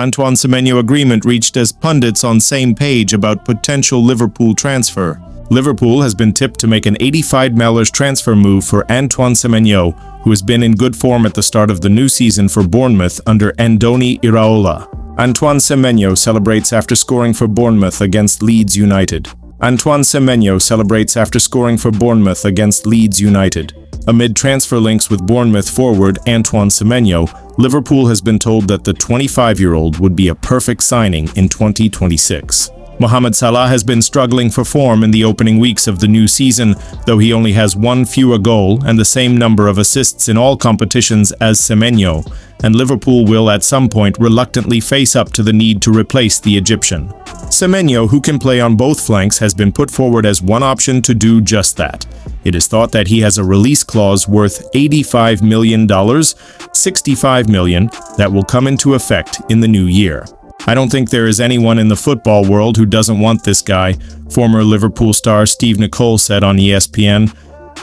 Antoine Semenyo agreement reached as pundits on same page about potential Liverpool transfer. Liverpool has been tipped to make an $85 million transfer move for Antoine Semenyo, who has been in good form at the start of the new season for Bournemouth under Andoni Iraola. Antoine Semenyo celebrates after scoring for Bournemouth against Leeds United. Antoine Semenyo celebrates after scoring for Bournemouth against Leeds United. Amid transfer links with Bournemouth forward Antoine Semenyo, Liverpool has been told that the 25-year-old would be a perfect signing in 2026. Mohamed Salah has been struggling for form in the opening weeks of the new season, though he only has one fewer goal and the same number of assists in all competitions as Semenyo, and Liverpool will at some point reluctantly face up to the need to replace the Egyptian. Semenyo, who can play on both flanks, has been put forward as one option to do just that. It is thought that he has a release clause worth $85 million, $65 million, that will come into effect in the new year. I don't think there is anyone in the football world who doesn't want this guy, former Liverpool star Steve Nicol said on ESPN.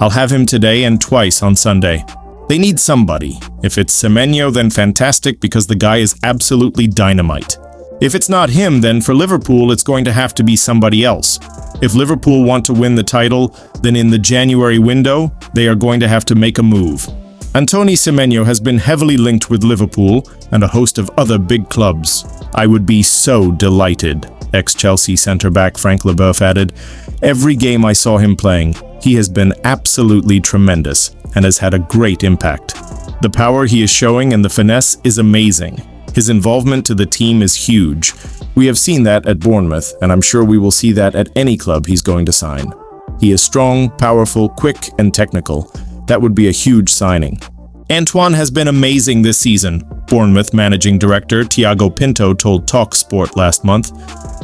I'll have him today and twice on Sunday. They need somebody. If it's Semenyo, then fantastic, because the guy is absolutely dynamite. If it's not him, then for Liverpool, it's going to have to be somebody else. If Liverpool want to win the title, then in the January window, they are going to have to make a move. Antoine Semenyo has been heavily linked with Liverpool and a host of other big clubs. I would be so delighted, ex-Chelsea centre-back Frank Leboeuf added. Every game I saw him playing, he has been absolutely tremendous and has had a great impact. The power he is showing and the finesse is amazing. His involvement to the team is huge. We have seen that at Bournemouth, and I'm sure we will see that at any club he's going to sign. He is strong, powerful, quick, and technical. That would be a huge signing. Antoine has been amazing this season, Bournemouth managing director Thiago Pinto told TalkSport last month.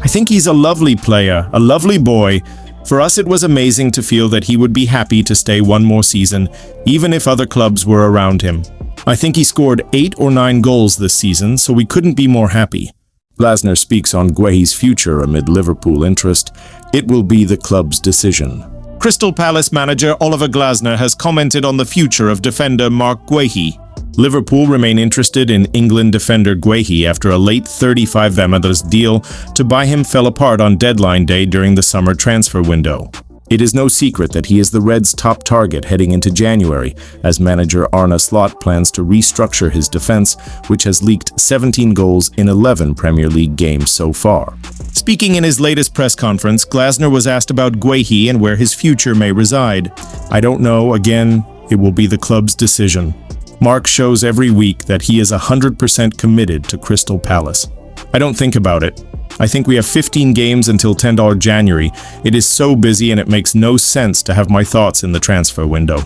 I think he's a lovely player, a lovely boy. For us, it was amazing to feel that he would be happy to stay one more season, even if other clubs were around him. I think he scored 8 or 9 goals this season, so we couldn't be more happy. Glasner speaks on Guehi's future amid Liverpool interest. It will be the club's decision. Crystal Palace manager Oliver Glasner has commented on the future of defender Marc Guehi. Liverpool remain interested in England defender Guehi after a late $35 million deal to buy him fell apart on deadline day during the summer transfer window. It is no secret that he is the Reds' top target heading into January, as manager Arne Slot plans to restructure his defense, which has leaked 17 goals in 11 Premier League games so far. Speaking in his latest press conference, Glasner was asked about Guehi and where his future may reside. I don't know, again, it will be the club's decision. Mark shows every week that he is 100% committed to Crystal Palace. I don't think about it. I think we have 15 games until $10 January. It is so busy and it makes no sense to have my thoughts in the transfer window.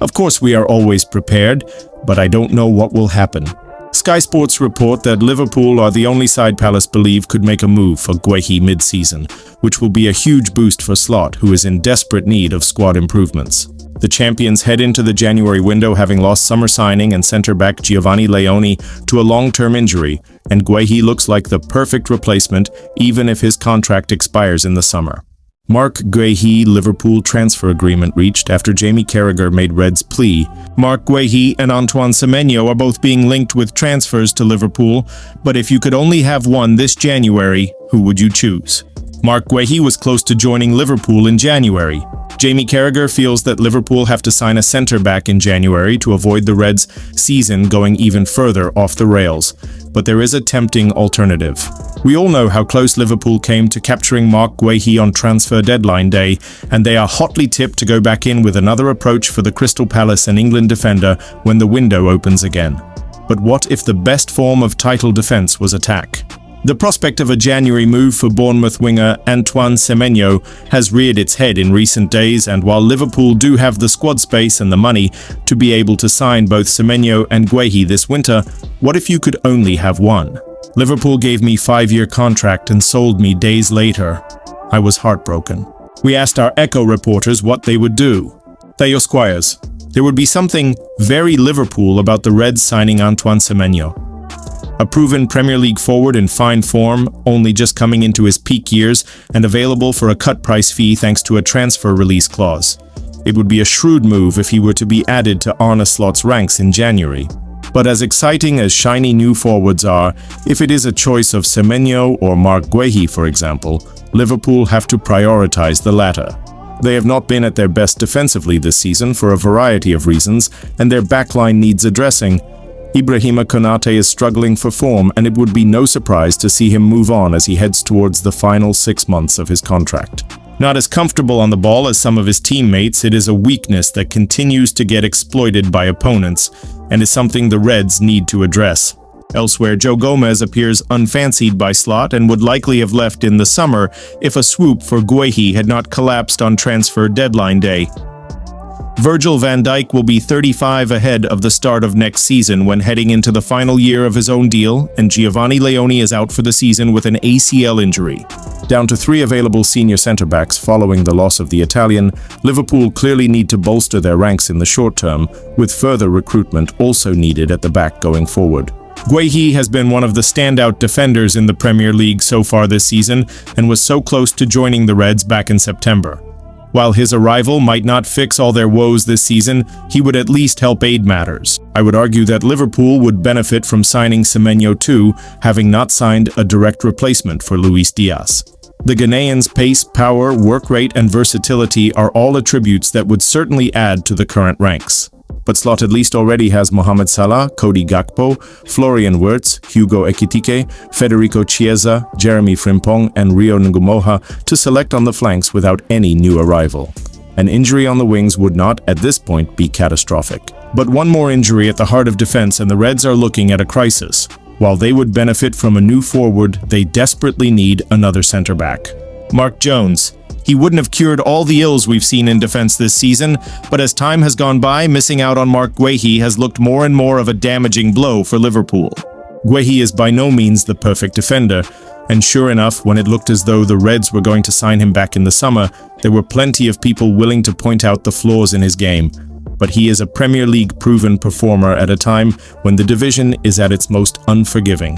Of course, we are always prepared, but I don't know what will happen. Sky Sports report that Liverpool are the only side Palace believe could make a move for Guehi mid-season, which will be a huge boost for Slot, who is in desperate need of squad improvements. The champions head into the January window having lost summer signing and centre-back Giovanni Leoni to a long-term injury, and Guehi looks like the perfect replacement even if his contract expires in the summer. Marc Guehi Liverpool transfer agreement reached after Jamie Carragher made Reds plea. Marc Guehi and Antoine Semenyo are both being linked with transfers to Liverpool, but if you could only have one this January, who would you choose? Marc Guehi was close to joining Liverpool in January. Jamie Carragher feels that Liverpool have to sign a centre-back in January to avoid the Reds' season going even further off the rails. But there is a tempting alternative. We all know how close Liverpool came to capturing Marc Guehi on transfer deadline day, and they are hotly tipped to go back in with another approach for the Crystal Palace and England defender when the window opens again. But what if the best form of title defence was attack? The prospect of a January move for Bournemouth winger Antoine Semenyo has reared its head in recent days, and while Liverpool do have the squad space and the money to be able to sign both Semenyo and Guehi this winter, what if you could only have one? Liverpool gave me a 5-year contract and sold me days later. I was heartbroken. We asked our Echo reporters what they would do. Theo Squires. There would be something very Liverpool about the Reds signing Antoine Semenyo. A proven Premier League forward in fine form, only just coming into his peak years and available for a cut price fee thanks to a transfer release clause. It would be a shrewd move if he were to be added to Arne Slot's ranks in January. But as exciting as shiny new forwards are, if it is a choice of Semenyo or Marc Guehi, for example, Liverpool have to prioritize the latter. They have not been at their best defensively this season for a variety of reasons, and their backline needs addressing. Ibrahima Konate is struggling for form, and it would be no surprise to see him move on as he heads towards the final 6 months of his contract. Not as comfortable on the ball as some of his teammates, it is a weakness that continues to get exploited by opponents, and is something the Reds need to address. Elsewhere, Joe Gomez appears unfancied by Slot and would likely have left in the summer if a swoop for Guehi had not collapsed on transfer deadline day. Virgil van Dijk will be 35 ahead of the start of next season when heading into the final year of his own deal, and Giovanni Leoni is out for the season with an ACL injury. Down to 3 available senior centre-backs following the loss of the Italian, Liverpool clearly need to bolster their ranks in the short term, with further recruitment also needed at the back going forward. Guehi has been one of the standout defenders in the Premier League so far this season and was so close to joining the Reds back in September. While his arrival might not fix all their woes this season, he would at least help aid matters. I would argue that Liverpool would benefit from signing Semenyo too, having not signed a direct replacement for Luis Diaz. The Ghanaian's pace, power, work rate, and versatility are all attributes that would certainly add to the current ranks. But Slot at least already has Mohamed Salah, Cody Gakpo, Florian Wirtz, Hugo Ekitike, Federico Chiesa, Jeremy Frimpong, and Rio Ngumoha to select on the flanks without any new arrival. An injury on the wings would not, at this point, be catastrophic. But one more injury at the heart of defense and the Reds are looking at a crisis. While they would benefit from a new forward, they desperately need another centre-back. Mark Jones. He wouldn't have cured all the ills we've seen in defense this season, but as time has gone by, missing out on Marc Guehi has looked more and more of a damaging blow for Liverpool. Guehi is by no means the perfect defender, and sure enough, when it looked as though the Reds were going to sign him back in the summer, there were plenty of people willing to point out the flaws in his game. But he is a Premier League proven performer at a time when the division is at its most unforgiving.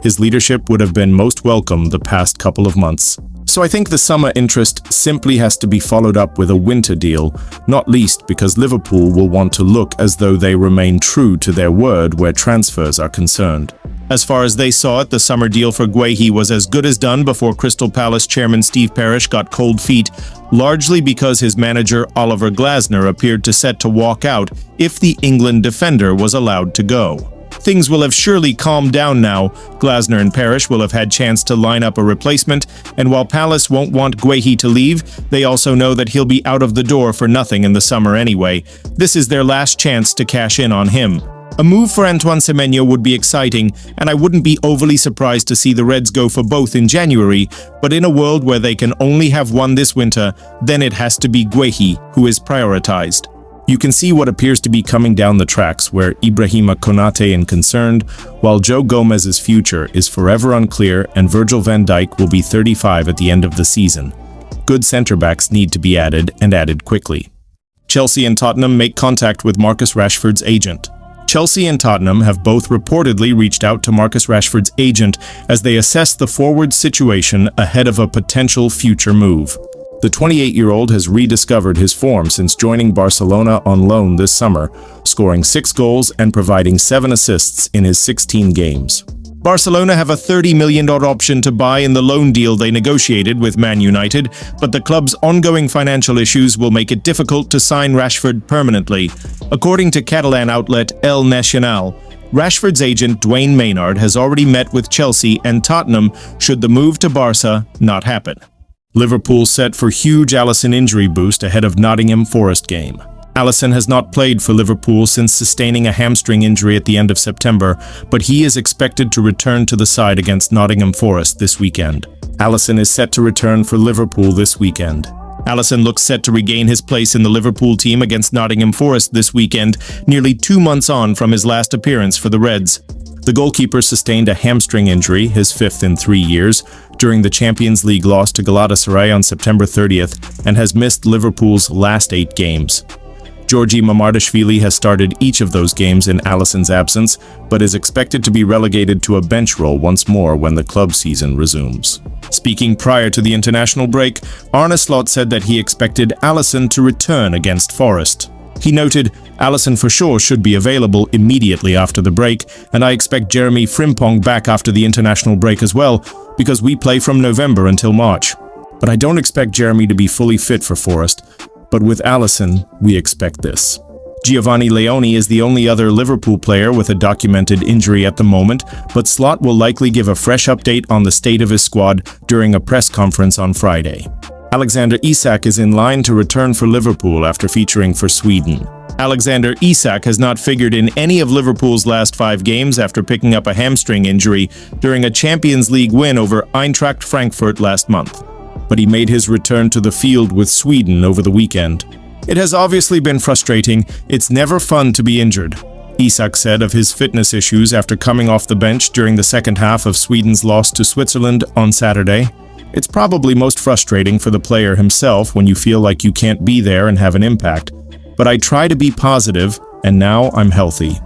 His leadership would have been most welcome the past couple of months. So I think the summer interest simply has to be followed up with a winter deal, not least because Liverpool will want to look as though they remain true to their word where transfers are concerned. As far as they saw it, the summer deal for Guehi was as good as done before Crystal Palace chairman Steve Parish got cold feet, largely because his manager Oliver Glasner appeared to set to walk out if the England defender was allowed to go. Things will have surely calmed down now. Glasner and Parish will have had chance to line up a replacement, and while Palace won't want Guehi to leave, they also know that he'll be out of the door for nothing in the summer anyway. This is their last chance to cash in on him. A move for Antoine Semenyo would be exciting, and I wouldn't be overly surprised to see the Reds go for both in January, but in a world where they can only have one this winter, then it has to be Guehi who is prioritized. You can see what appears to be coming down the tracks where Ibrahima Konate is concerned, while Joe Gomez's future is forever unclear and Virgil van Dijk will be 35 at the end of the season. Good centre-backs need to be added, and added quickly. Chelsea and Tottenham make contact with Marcus Rashford's agent. Chelsea and Tottenham have both reportedly reached out to Marcus Rashford's agent as they assess the forward situation ahead of a potential future move. The 28-year-old has rediscovered his form since joining Barcelona on loan this summer, scoring 6 goals and providing 7 assists in his 16 games. Barcelona have a $30 million option to buy in the loan deal they negotiated with Man United, but the club's ongoing financial issues will make it difficult to sign Rashford permanently. According to Catalan outlet El Nacional, Rashford's agent Dwayne Maynard has already met with Chelsea and Tottenham should the move to Barca not happen. Liverpool set for huge Alisson injury boost ahead of Nottingham Forest game. Alisson has not played for Liverpool since sustaining a hamstring injury at the end of September, but he is expected to return to the side against Nottingham Forest this weekend. Alisson is set to return for Liverpool this weekend. Alisson looks set to regain his place in the Liverpool team against Nottingham Forest this weekend, nearly 2 months on from his last appearance for the Reds. The goalkeeper sustained a hamstring injury, his 5th in 3 years, during the Champions League loss to Galatasaray on September 30th and has missed Liverpool's last 8 games. Georgi Mamardashvili has started each of those games in Alisson's absence, but is expected to be relegated to a bench role once more when the club season resumes. Speaking prior to the international break, Arne Slot said that he expected Alisson to return against Forest. He noted, Alisson for sure should be available immediately after the break, and I expect Jeremy Frimpong back after the international break as well, because we play from November until March. But I don't expect Jeremy to be fully fit for Forest, but with Alisson, we expect this. Giovanni Leoni is the only other Liverpool player with a documented injury at the moment, but Slot will likely give a fresh update on the state of his squad during a press conference on Friday. Alexander Isak is in line to return for Liverpool after featuring for Sweden. Alexander Isak has not figured in any of Liverpool's last 5 games after picking up a hamstring injury during a Champions League win over Eintracht Frankfurt last month. But he made his return to the field with Sweden over the weekend. It has obviously been frustrating. It's never fun to be injured, Isak said of his fitness issues after coming off the bench during the second half of Sweden's loss to Switzerland on Saturday. It's probably most frustrating for the player himself when you feel like you can't be there and have an impact. But I try to be positive, and now I'm healthy.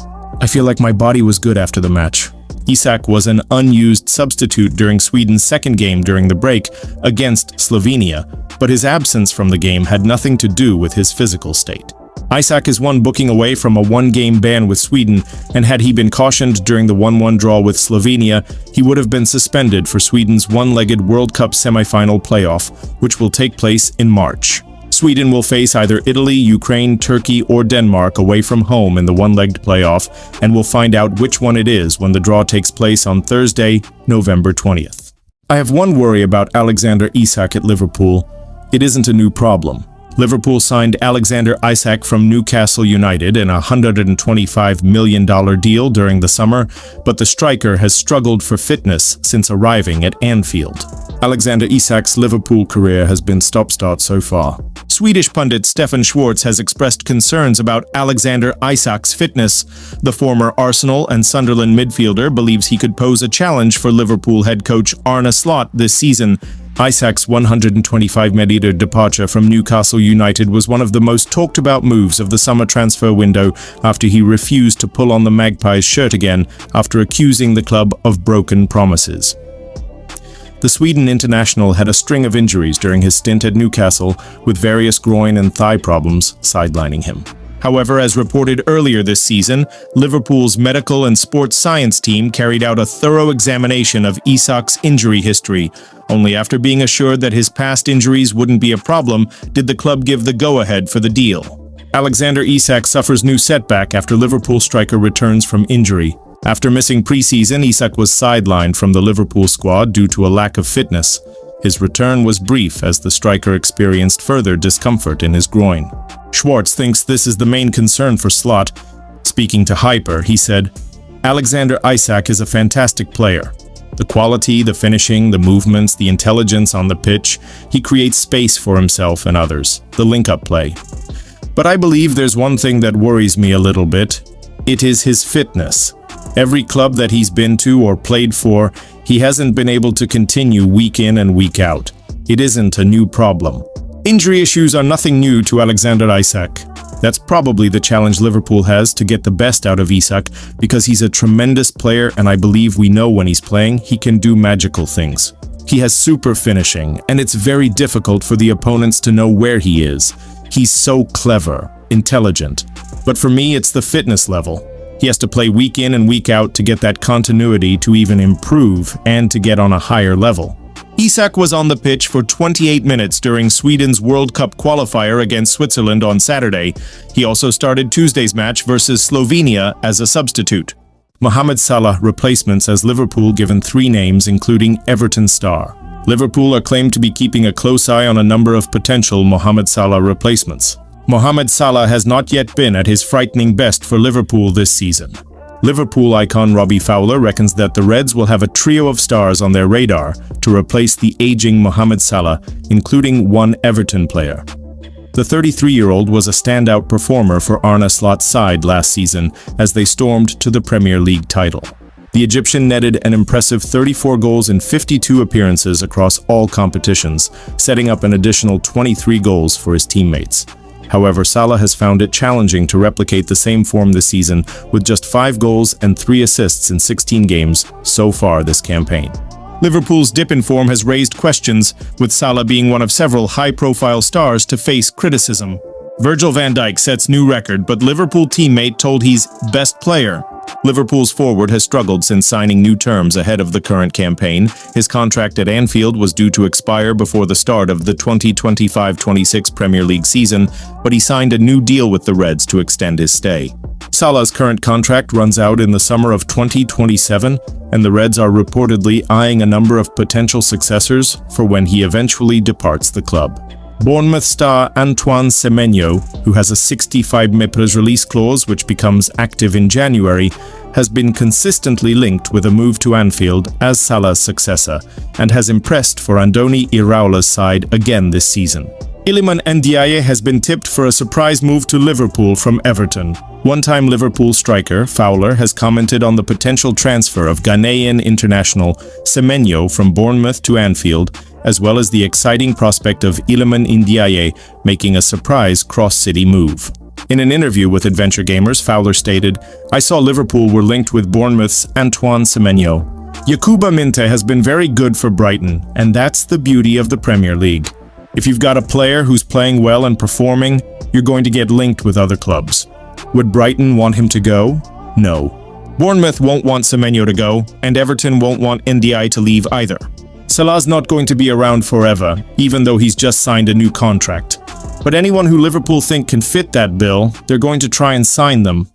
I feel like my body was good after the match. Isak was an unused substitute during Sweden's second game during the break against Slovenia, but his absence from the game had nothing to do with his physical state. Isak is one booking away from a 1-game ban with Sweden, and had he been cautioned during the 1-1 draw with Slovenia, he would have been suspended for Sweden's one-legged World Cup semi-final playoff, which will take place in March. Sweden will face either Italy, Ukraine, Turkey, or Denmark away from home in the one-legged playoff, and we'll find out which one it is when the draw takes place on Thursday, November 20th. I have one worry about Alexander Isak at Liverpool. It isn't a new problem. Liverpool signed Alexander Isak from Newcastle United in a $125 million deal during the summer, but the striker has struggled for fitness since arriving at Anfield. Alexander Isak's Liverpool career has been stop-start so far. Swedish pundit Stefan Schwarz has expressed concerns about Alexander Isak's fitness. The former Arsenal and Sunderland midfielder believes he could pose a challenge for Liverpool head coach Arne Slot this season. Isak's 125-million departure from Newcastle United was one of the most talked-about moves of the summer transfer window after he refused to pull on the Magpies shirt again after accusing the club of broken promises. The Sweden international had a string of injuries during his stint at Newcastle, with various groin and thigh problems sidelining him. However, as reported earlier this season, Liverpool's medical and sports science team carried out a thorough examination of Isak's injury history. Only after being assured that his past injuries wouldn't be a problem did the club give the go-ahead for the deal. Alexander Isak suffers new setback after Liverpool striker returns from injury. After missing pre-season, Isak was sidelined from the Liverpool squad due to a lack of fitness. His return was brief as the striker experienced further discomfort in his groin. Schwarz thinks this is the main concern for Slot. Speaking to Hyper, he said, "Alexander Isak is a fantastic player. The quality, the finishing, the movements, the intelligence on the pitch, he creates space for himself and others, the link-up play. But I believe there's one thing that worries me a little bit. It is his fitness. Every club that he's been to or played for, he hasn't been able to continue week in and week out. It isn't a new problem. Injury issues are nothing new to Alexander Isak. That's probably the challenge Liverpool has to get the best out of Isak, because he's a tremendous player, and I believe we know when he's playing, he can do magical things. He has super finishing, and it's very difficult for the opponents to know where he is. He's so clever, intelligent. But for me, it's the fitness level. He has to play week in and week out to get that continuity to even improve and to get on a higher level. Isak was on the pitch for 28 minutes during Sweden's World Cup qualifier against Switzerland on Saturday. He also started Tuesday's match versus Slovenia as a substitute. Mohamed Salah replacements as Liverpool given 3 names, including Everton star. Liverpool are claimed to be keeping a close eye on a number of potential Mohamed Salah replacements. Mohamed Salah has not yet been at his frightening best for Liverpool this season. Liverpool icon Robbie Fowler reckons that the Reds will have a trio of stars on their radar to replace the aging Mohamed Salah, including one Everton player. The 33-year-old was a standout performer for Arne Slot's side last season as they stormed to the Premier League title. The Egyptian netted an impressive 34 goals in 52 appearances across all competitions, setting up an additional 23 goals for his teammates. However, Salah has found it challenging to replicate the same form this season, with just 5 goals and 3 assists in 16 games so far this campaign. Liverpool's dip in form has raised questions, with Salah being one of several high-profile stars to face criticism. Virgil van Dijk sets new record, but Liverpool teammate told he's best player. Liverpool's forward has struggled since signing new terms ahead of the current campaign. His contract at Anfield was due to expire before the start of the 2025-26 Premier League season, but he signed a new deal with the Reds to extend his stay. Salah's current contract runs out in the summer of 2027, and the Reds are reportedly eyeing a number of potential successors for when he eventually departs the club. Bournemouth star Antoine Semenyo, who has a 65 million release clause which becomes active in January, has been consistently linked with a move to Anfield as Salah's successor, and has impressed for Andoni Iraola's side again this season. Iliman Ndiaye has been tipped for a surprise move to Liverpool from Everton. One-time Liverpool striker, Fowler, has commented on the potential transfer of Ghanaian international Semenyo from Bournemouth to Anfield, as well as the exciting prospect of Iliman Ndiaye making a surprise cross-city move. In an interview with Adventure Gamers, Fowler stated, "I saw Liverpool were linked with Bournemouth's Antoine Semenyo. Yakuba Minte has been very good for Brighton, and that's the beauty of the Premier League. If you've got a player who's playing well and performing, you're going to get linked with other clubs. Would Brighton want him to go? No. Bournemouth won't want Semenyo to go, and Everton won't want Ndiaye to leave either. Salah's not going to be around forever, even though he's just signed a new contract. But anyone who Liverpool think can fit that bill, they're going to try and sign them,